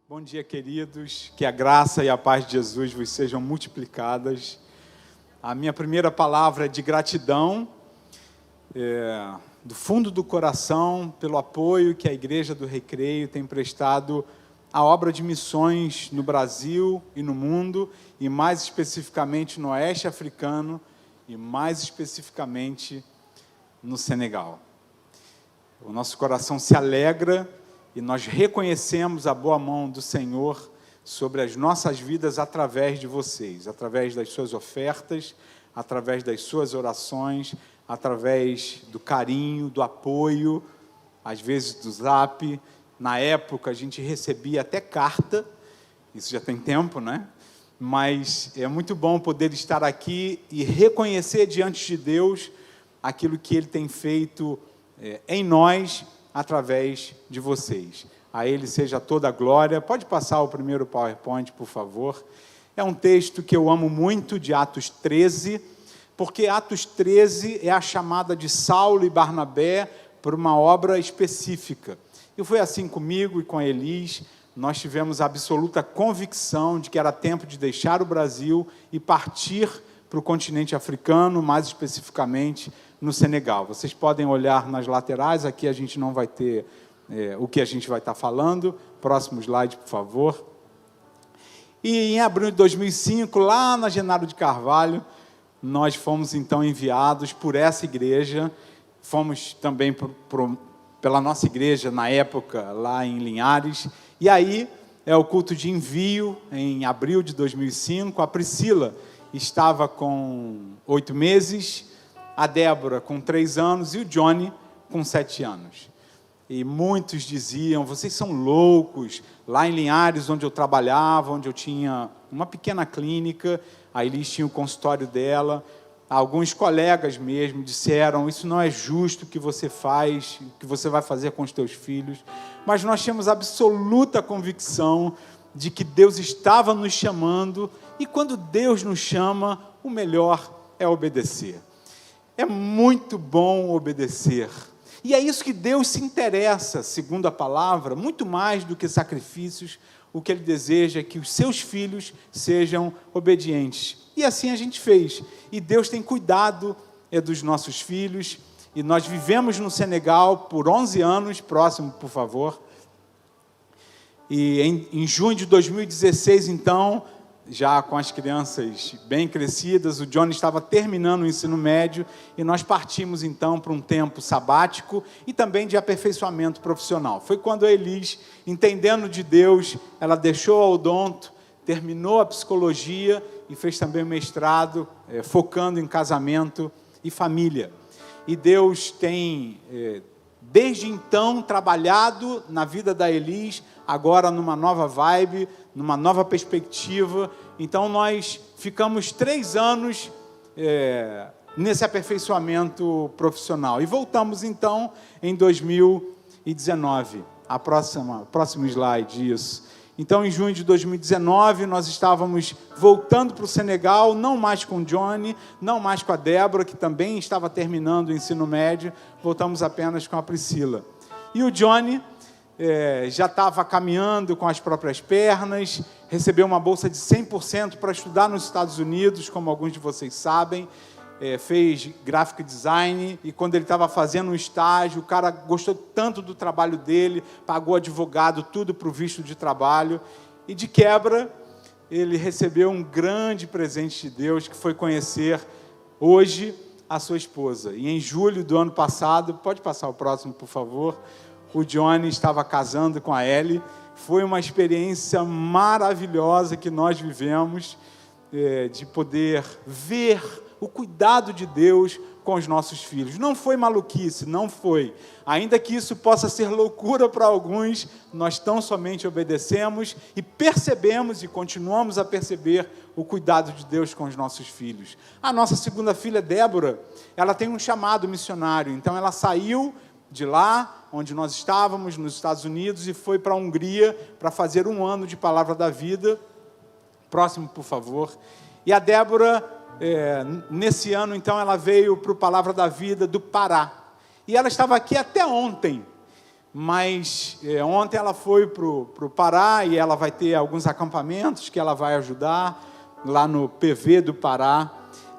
Bom dia, queridos. Que a graça e a paz de Jesus vos sejam multiplicadas. A minha primeira palavra é de gratidão, do fundo do coração, pelo apoio que a Igreja do Recreio tem prestado à obra de missões no Brasil e no mundo, e mais especificamente no Oeste Africano, e mais especificamente no Senegal. O nosso coração se alegra e nós reconhecemos a boa mão do Senhor sobre as nossas vidas através de vocês, através das suas ofertas, através das suas orações, através do carinho, do apoio, às vezes do zap. Na época a gente recebia até carta, isso já tem tempo, né? Mas é muito bom poder estar aqui e reconhecer diante de Deus aquilo que Ele tem feito em nós, através de vocês. A Ele seja toda a glória. Pode passar o primeiro PowerPoint, por favor. É um texto que eu amo muito, de Atos 13, porque Atos 13 é a chamada de Saulo e Barnabé por uma obra específica. E foi assim comigo e com a Elis. Nós tivemos a absoluta convicção de que era tempo de deixar o Brasil e partir para o continente africano, mais especificamente no Senegal. Vocês podem olhar nas laterais, aqui a gente não vai ter o que a gente vai estar falando. Próximo slide, por favor. E em abril de 2005, lá na Genaro de Carvalho, nós fomos então enviados por essa igreja, fomos também pela nossa igreja, na época, lá em Linhares, e aí é o culto de envio, em abril de 2005, a Priscila estava com 8 meses, a Débora com 3 anos e o Johnny com 7 anos. E muitos diziam, vocês são loucos. Lá em Linhares, onde eu trabalhava, onde eu tinha uma pequena clínica, a Elis tinha o consultório dela, alguns colegas mesmo disseram, isso não é justo o que você faz, o que você vai fazer com os teus filhos. Mas nós tínhamos absoluta convicção de que Deus estava nos chamando, e quando Deus nos chama, o melhor é obedecer. É muito bom obedecer. E é isso que Deus se interessa, segundo a palavra, muito mais do que sacrifícios. O que Ele deseja é que os seus filhos sejam obedientes. E assim a gente fez. E Deus tem cuidado dos nossos filhos. E nós vivemos no Senegal por 11 anos. Próximo, por favor. E em junho de 2016, então, já com as crianças bem crescidas, o Johnny estava terminando o ensino médio e nós partimos então para um tempo sabático e também de aperfeiçoamento profissional. Foi quando a Elis, entendendo de Deus, ela deixou a odonto, terminou a psicologia e fez também o mestrado, focando em casamento e família. E Deus tem, desde então, trabalhado na vida da Elis, agora numa nova vibe, numa nova perspectiva. Então nós ficamos 3 anos nesse aperfeiçoamento profissional. E voltamos então em 2019. Próximo slide, isso. Então em junho de 2019 nós estávamos voltando para o Senegal, não mais com o Johnny, não mais com a Débora, que também estava terminando o ensino médio, voltamos apenas com a Priscila. E o Johnny já estava caminhando com as próprias pernas, recebeu uma bolsa de 100% para estudar nos Estados Unidos, como alguns de vocês sabem, fez graphic design, e quando ele estava fazendo um estágio, o cara gostou tanto do trabalho dele, pagou advogado, tudo para o visto de trabalho, e de quebra, ele recebeu um grande presente de Deus, que foi conhecer hoje a sua esposa. E em julho do ano passado, pode passar o próximo, por favor, o Johnny estava casando com a Ellie. Foi uma experiência maravilhosa que nós vivemos, de poder ver o cuidado de Deus com os nossos filhos. Não foi maluquice, não foi. Ainda que isso possa ser loucura para alguns, nós tão somente obedecemos e percebemos e continuamos a perceber o cuidado de Deus com os nossos filhos. A nossa segunda filha, Débora, ela tem um chamado missionário, então ela saiu de lá, onde nós estávamos, nos Estados Unidos, e foi para a Hungria para fazer 1 ano de Palavra da Vida. Próximo, por favor. E a Débora, nesse ano, então, ela veio para o Palavra da Vida do Pará. E ela estava aqui até ontem, mas ontem ela foi para o Pará e ela vai ter alguns acampamentos que ela vai ajudar lá no PV do Pará.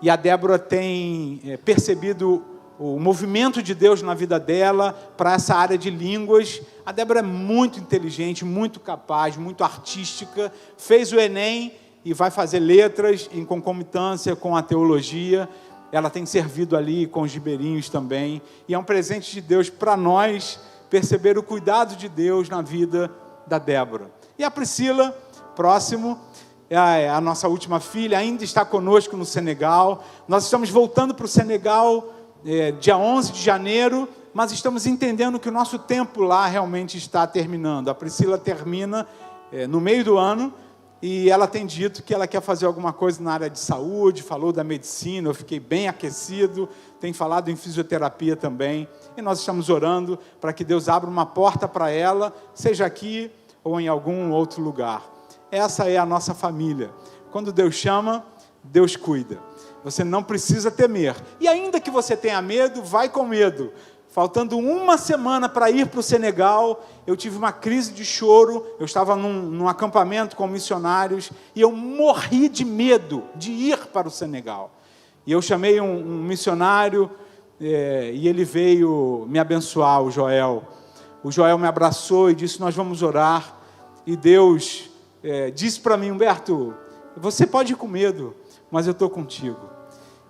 E a Débora tem percebido o movimento de Deus na vida dela para essa área de línguas. A Débora é muito inteligente, muito capaz, muito artística, fez o Enem e vai fazer letras em concomitância com a teologia. Ela tem servido ali com os ribeirinhos também, e é um presente de Deus para nós perceber o cuidado de Deus na vida da Débora. E a Priscila, próximo, é a nossa última filha, ainda está conosco no Senegal. Nós estamos voltando para o Senegal dia 11 de janeiro, mas estamos entendendo que o nosso tempo lá realmente está terminando. A Priscila termina no meio do ano, e ela tem dito que ela quer fazer alguma coisa na área de saúde, falou da medicina, eu fiquei bem aquecido, tem falado em fisioterapia também, e nós estamos orando para que Deus abra uma porta para ela, seja aqui ou em algum outro lugar. Essa é a nossa família. Quando Deus chama, Deus cuida. Você não precisa temer. E ainda que você tenha medo, vai com medo. Faltando uma semana para ir para o Senegal, eu tive uma crise de choro. Eu estava num acampamento com missionários e eu morri de medo de ir para o Senegal. E eu chamei um missionário e ele veio me abençoar, o Joel. O Joel me abraçou e disse: nós vamos orar. E Deus disse para mim: Humberto, você pode ir com medo, mas eu estou contigo.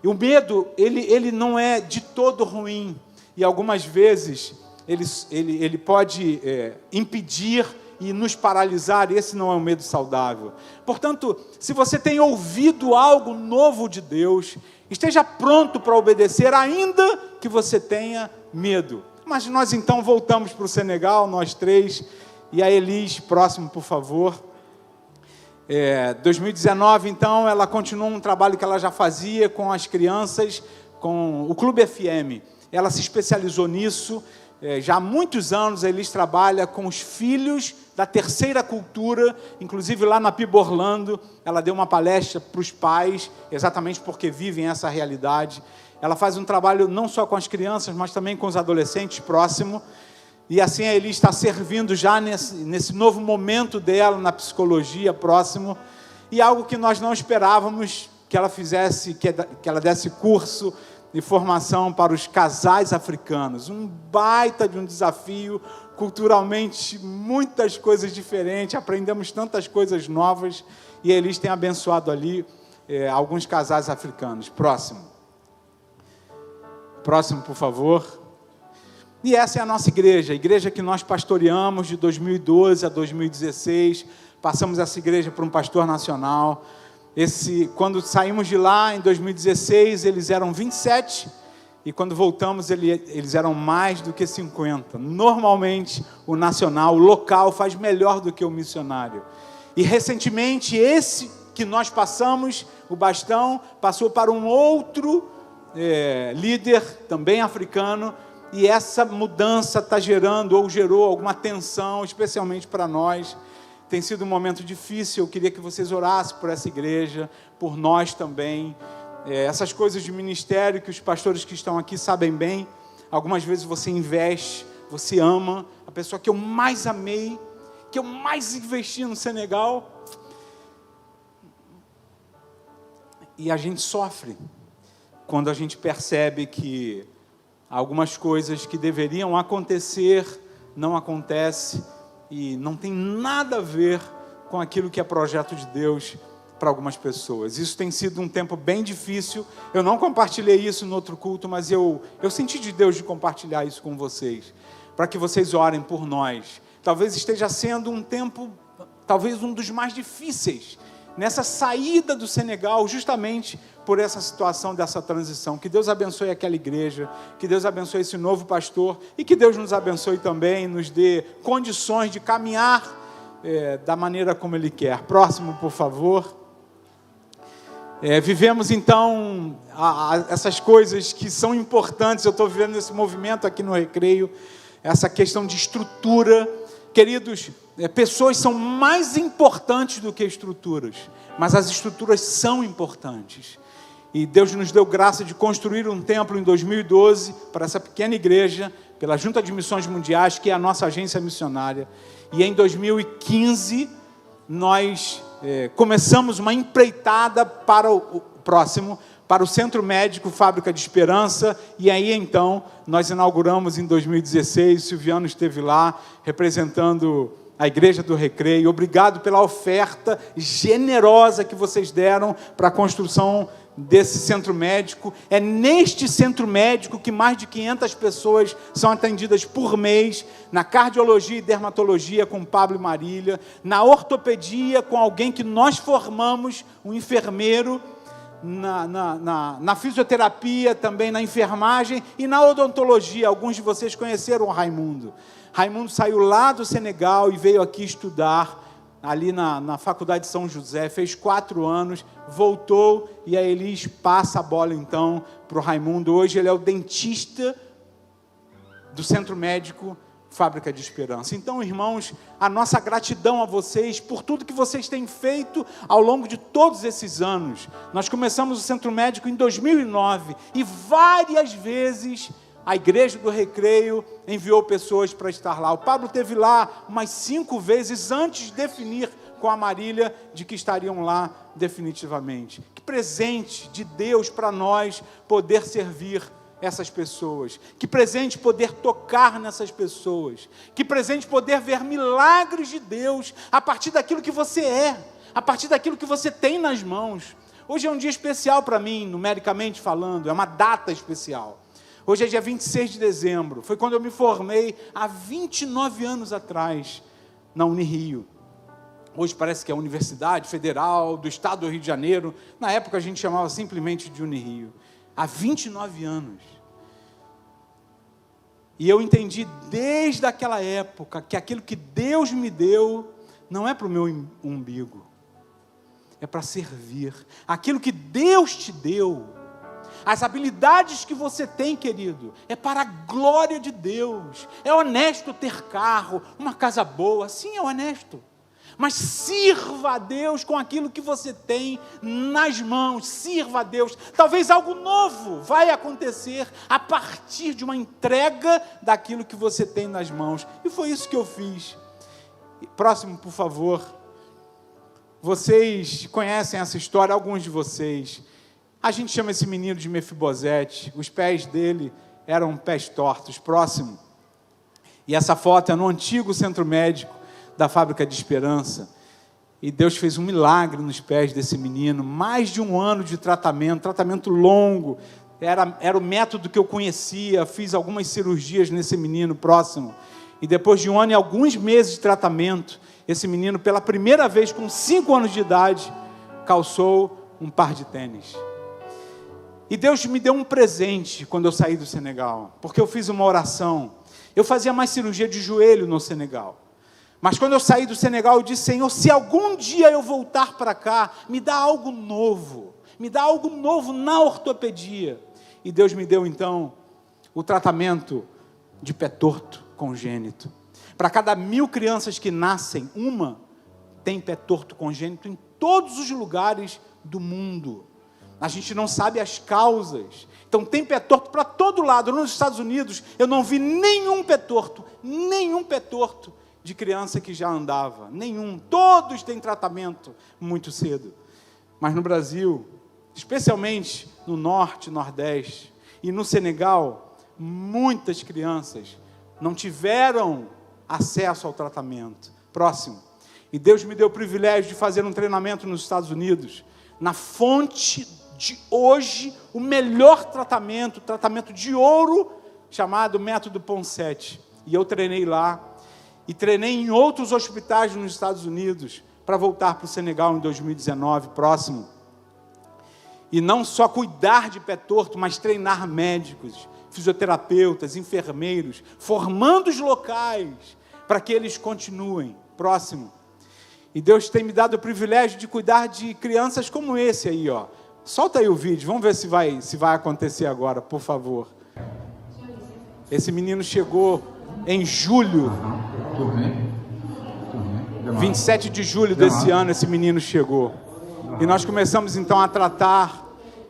E o medo, ele não é de todo ruim. E algumas vezes ele pode impedir e nos paralisar. Esse não é um medo saudável. Portanto, se você tem ouvido algo novo de Deus, esteja pronto para obedecer, ainda que você tenha medo. Mas nós então voltamos para o Senegal, nós três, e a Elis, próximo, por favor. 2019, então, ela continuou um trabalho que ela já fazia com as crianças, com o Clube FM. Ela se especializou nisso. Já há muitos anos a Elis trabalha com os filhos da terceira cultura, inclusive lá na PIB Orlando, ela deu uma palestra para os pais, exatamente porque vivem essa realidade. Ela faz um trabalho não só com as crianças, mas também com os adolescentes próximo. E assim a Elis está servindo já nesse novo momento dela, na psicologia próximo. E algo que nós não esperávamos que ela fizesse, que ela desse curso de formação para os casais africanos. Um baita de um desafio, culturalmente muitas coisas diferentes, aprendemos tantas coisas novas, e a Elis tem abençoado ali alguns casais africanos. Próximo, por favor. E essa é a nossa igreja, a igreja que nós pastoreamos de 2012 a 2016, passamos essa igreja para um pastor nacional. Quando saímos de lá, em 2016, eles eram 27, e quando voltamos, eles eram mais do que 50. Normalmente, o nacional, o local, faz melhor do que o missionário. E, recentemente, esse que nós passamos, o bastão, passou para um outro líder, também africano, e essa mudança está gerou alguma tensão, especialmente para nós. Tem sido um momento difícil. Eu queria que vocês orassem por essa igreja, por nós também. Essas coisas de ministério que os pastores que estão aqui sabem bem. Algumas vezes você investe, você ama. A pessoa que eu mais amei, que eu mais investi no Senegal. E a gente sofre quando a gente percebe que algumas coisas que deveriam acontecer não acontecem e não tem nada a ver com aquilo que é projeto de Deus para algumas pessoas. Isso tem sido um tempo bem difícil. Eu não compartilhei isso no outro culto, mas eu senti de Deus de compartilhar isso com vocês, para que vocês orem por nós. Talvez esteja sendo um tempo, talvez um dos mais difíceis, nessa saída do Senegal, justamente por essa situação dessa transição. Que Deus abençoe aquela igreja, que Deus abençoe esse novo pastor, e que Deus nos abençoe também, nos dê condições de caminhar da maneira como Ele quer. Próximo, por favor. Vivemos então essas coisas que são importantes. Eu estou vivendo esse movimento aqui no Recreio, essa questão de estrutura. Queridos, pessoas são mais importantes do que estruturas, mas as estruturas são importantes. E Deus nos deu graça de construir um templo em 2012 para essa pequena igreja, pela Junta de Missões Mundiais, que é a nossa agência missionária. E em 2015, nós começamos uma empreitada para o próximo, para o Centro Médico Fábrica de Esperança, e aí então nós inauguramos em 2016, o Silviano esteve lá, representando a Igreja do Recreio. Obrigado pela oferta generosa que vocês deram para a construção desse centro médico. É neste centro médico que mais de 500 pessoas são atendidas por mês, na cardiologia e dermatologia com Pablo e Marília, na ortopedia com alguém que nós formamos, um enfermeiro, na fisioterapia, também na enfermagem e na odontologia. Alguns de vocês conheceram o Raimundo. Raimundo saiu lá do Senegal e veio aqui estudar, ali na Faculdade de São José, fez 4 anos, voltou, e a Elis passa a bola então para o Raimundo. Hoje ele é o dentista do Centro Médico Fábrica de Esperança. Então, irmãos, a nossa gratidão a vocês por tudo que vocês têm feito ao longo de todos esses anos. Nós começamos o Centro Médico em 2009 e várias vezes a Igreja do Recreio enviou pessoas para estar lá. O Pablo esteve lá umas 5 vezes antes de definir com a Marília de que estariam lá definitivamente. Que presente de Deus para nós poder servir essas pessoas. Que presente poder tocar nessas pessoas. Que presente poder ver milagres de Deus a partir daquilo que você é, a partir daquilo que você tem nas mãos. Hoje é um dia especial para mim, numericamente falando, é uma data especial. Hoje é dia 26 de dezembro, foi quando eu me formei há 29 anos atrás, na Unirio. Hoje parece que é a Universidade Federal do Estado do Rio de Janeiro. Na época a gente chamava simplesmente de Unirio. Há 29 anos. E eu entendi desde aquela época que aquilo que Deus me deu não é para o meu umbigo, é para servir. Aquilo que Deus te deu, as habilidades que você tem, querido, é para a glória de Deus. É honesto ter carro, uma casa boa, sim, é honesto. Mas sirva a Deus com aquilo que você tem nas mãos, sirva a Deus. Talvez algo novo vai acontecer a partir de uma entrega daquilo que você tem nas mãos. E foi isso que eu fiz. Próximo, por favor. Vocês conhecem essa história, alguns de vocês. A gente chama esse menino de Mefibosete. Os pés dele eram pés tortos. Próximo. E essa foto é no antigo Centro Médico da Fábrica de Esperança, e Deus fez um milagre nos pés desse menino. Mais de 1 ano de tratamento longo, era o método que eu conhecia. Fiz algumas cirurgias nesse menino. Próximo. E depois de 1 ano e alguns meses de tratamento, esse menino, pela primeira vez com 5 anos de idade, calçou um par de tênis. E Deus me deu um presente quando eu saí do Senegal, porque eu fiz uma oração. Eu fazia mais cirurgia de joelho no Senegal. Mas quando eu saí do Senegal, eu disse: Senhor, se algum dia eu voltar para cá, me dá algo novo. Me dá algo novo na ortopedia. E Deus me deu, então, o tratamento de pé torto congênito. Para cada 1000 crianças que nascem, uma tem pé torto congênito em todos os lugares do mundo. A gente não sabe as causas. Então tem pé torto para todo lado. Nos Estados Unidos, eu não vi nenhum pé torto de criança que já andava, nenhum. Todos têm tratamento muito cedo. Mas no Brasil, especialmente no Norte, Nordeste e no Senegal, muitas crianças não tiveram acesso ao tratamento. Próximo. E Deus me deu o privilégio de fazer um treinamento nos Estados Unidos, na fonte de hoje, o melhor tratamento de ouro, chamado método Ponseti. E eu treinei lá, e treinei em outros hospitais nos Estados Unidos, para voltar para o Senegal em 2019, próximo. E não só cuidar de pé torto, mas treinar médicos, fisioterapeutas, enfermeiros, formando os locais, para que eles continuem. Próximo. E Deus tem me dado o privilégio de cuidar de crianças como esse aí, ó. Solta aí o vídeo, vamos ver se vai acontecer agora, por favor. Esse menino chegou em julho, 27 de julho desse ano, esse menino chegou. E nós começamos então a tratar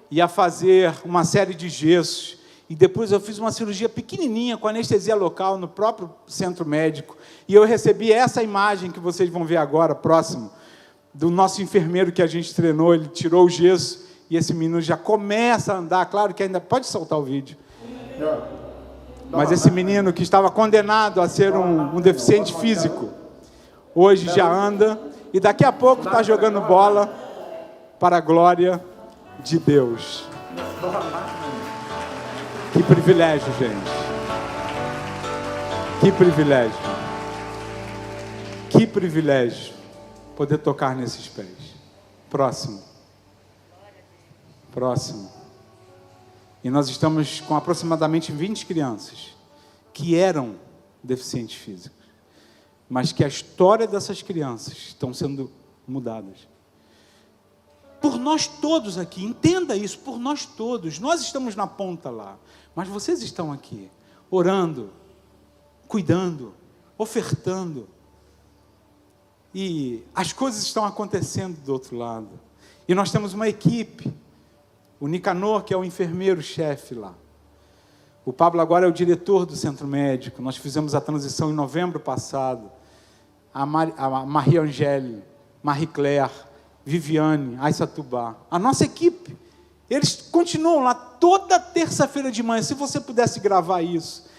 e a fazer uma série de gessos. E depois eu fiz uma cirurgia pequenininha com anestesia local no próprio centro médico. E eu recebi essa imagem que vocês vão ver agora, próximo, do nosso enfermeiro que a gente treinou. Ele tirou o gesso e esse menino já começa a andar. Claro que ainda pode soltar o vídeo. Mas esse menino que estava condenado a ser um deficiente físico, hoje já anda e daqui a pouco está jogando bola para a glória de Deus. Que privilégio, gente. Que privilégio. Que privilégio poder tocar nesses pés. Próximo. Próximo. E nós estamos com aproximadamente 20 crianças que eram deficientes físicos, mas que a história dessas crianças estão sendo mudadas. Por nós todos aqui, entenda isso, por nós todos. Nós estamos na ponta lá, mas vocês estão aqui, orando, cuidando, ofertando. E as coisas estão acontecendo do outro lado. E nós temos uma equipe, o Nicanor, que é o enfermeiro-chefe lá. O Pablo agora é o diretor do centro médico. Nós fizemos a transição em novembro passado. A Maria Angélica, Marie Claire, Viviane, Aissatubá, a nossa equipe, eles continuam lá toda terça-feira de manhã. Se você pudesse gravar isso,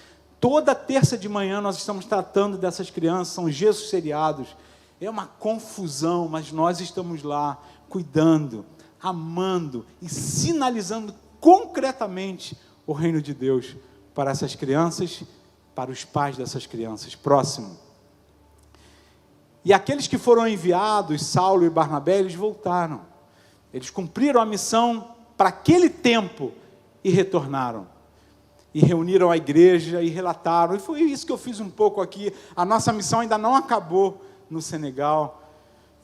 toda terça de manhã nós estamos tratando dessas crianças, são gessos seriados, é uma confusão, mas nós estamos lá cuidando, amando e sinalizando concretamente o reino de Deus para essas crianças, para os pais dessas crianças. Próximo. E aqueles que foram enviados, Saulo e Barnabé, eles voltaram. Eles cumpriram a missão para aquele tempo e retornaram. E reuniram a igreja e relataram. E foi isso que eu fiz um pouco aqui. A nossa missão ainda não acabou no Senegal,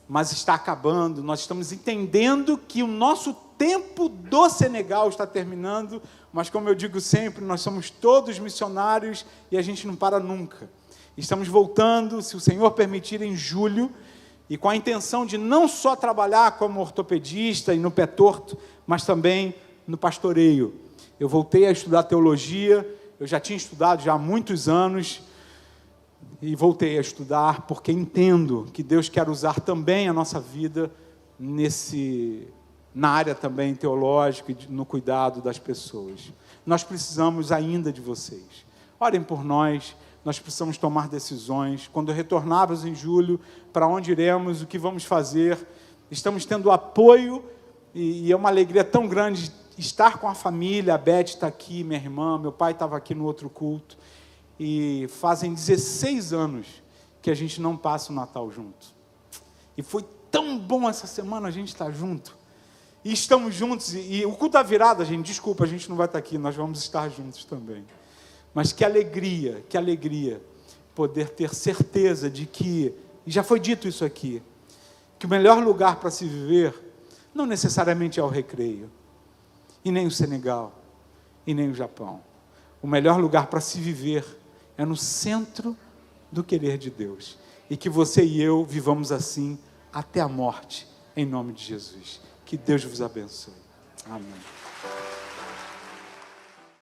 mas está acabando. Nós estamos entendendo que o nosso tempo do Senegal está terminando, mas como eu digo sempre, nós somos todos missionários e a gente não para nunca. Estamos voltando, se o Senhor permitir, em julho, e com a intenção de não só trabalhar como ortopedista e no pé torto, mas também no pastoreio. Eu voltei a estudar teologia, eu já tinha estudado já há muitos anos, e voltei a estudar porque entendo que Deus quer usar também a nossa vida na área também teológica e no cuidado das pessoas. Nós precisamos ainda de vocês. Orem por nós. Nós precisamos tomar decisões. Quando retornarmos em julho, para onde iremos, o que vamos fazer? Estamos tendo apoio e é uma alegria tão grande estar com a família. A Beth está aqui, minha irmã, meu pai estava aqui no outro culto. E fazem 16 anos que a gente não passa o Natal junto. E foi tão bom essa semana a gente estar junto. E estamos juntos. E o culto da virada, gente, desculpa, a gente não vai estar aqui, nós vamos estar juntos também. Mas que alegria poder ter certeza de que, e já foi dito isso aqui, que o melhor lugar para se viver não necessariamente é o Recreio, e nem o Senegal, e nem o Japão. O melhor lugar para se viver é no centro do querer de Deus. E que você e eu vivamos assim até a morte, em nome de Jesus. Que Deus vos abençoe. Amém.